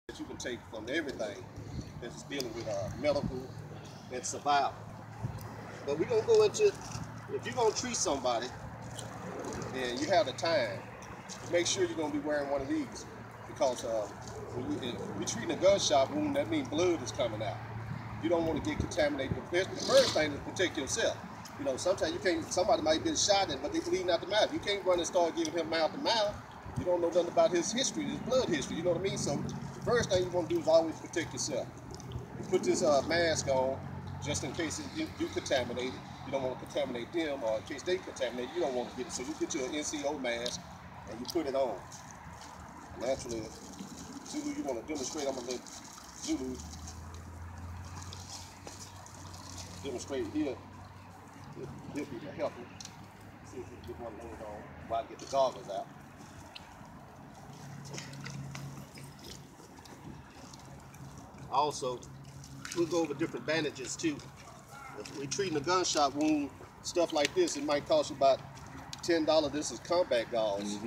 that you can take from everything that's dealing with medical and survival. But we're gonna go into, if you're gonna treat somebody and you have the time, make sure you're gonna be wearing one of these, because if you're treating a gunshot wound, that means blood is coming out. You don't want to get contaminated. The first thing is protect yourself. You know, sometimes you can't, somebody might have been shot in, but they bleeding out the mouth. You can't run and start giving him mouth to mouth. You don't know nothing about his history, his blood history, you know what I mean? So the first thing you want to do is always protect yourself. You put this mask on just in case you contaminate it. You don't want to contaminate them, or in case they contaminate you don't want to get it. So you get your NCO mask and you put it on. Naturally, Zulu, you want to demonstrate, I'm going to let Zulu demonstrate here. He'll be helping. See if we can get one load on while I get the goggles out. Also, we'll go over different bandages too. If we're treating a gunshot wound, stuff like this, it might cost you about $10. This is combat gauze.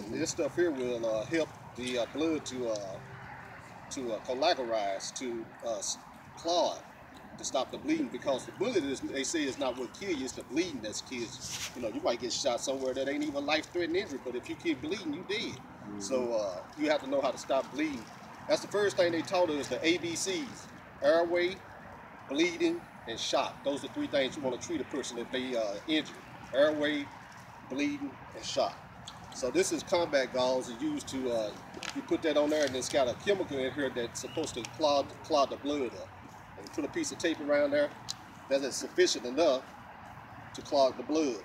This stuff here will help the blood to coagularize, to clot, to stop the bleeding, because the bullet is, they say, is not what kills you, it's the bleeding that's kills you. You know, you might get shot somewhere that ain't even a life-threatening injury, but if you keep bleeding, you dead. So you have to know how to stop bleeding. That's the first thing they taught us, the ABCs: airway, bleeding, and shock. Those are three things you want to treat a person if they injured: airway, bleeding, and shock. So this is combat gauze. It's used to, you put that on there, and it's got a chemical in here that's supposed to clog the blood up. And you put a piece of tape around there, that is sufficient enough to clog the blood.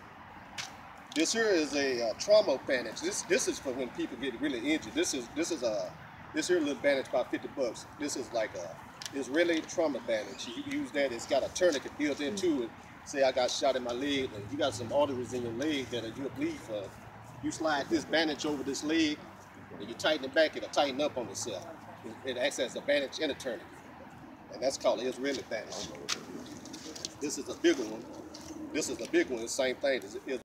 This here is a trauma bandage. This is for when people get really injured. This here little bandage about 50 bucks. This is like a Israeli trauma bandage. You use that. It's got a tourniquet built into it. Say I got shot in my leg, and you got some arteries in your leg that you'll bleed for. You slide this bandage over this leg, and you tighten it back, it'll tighten up on itself. It acts as a bandage and a tourniquet. And that's called an Israeli bandage. This is a bigger one. This is a big one, the same thing.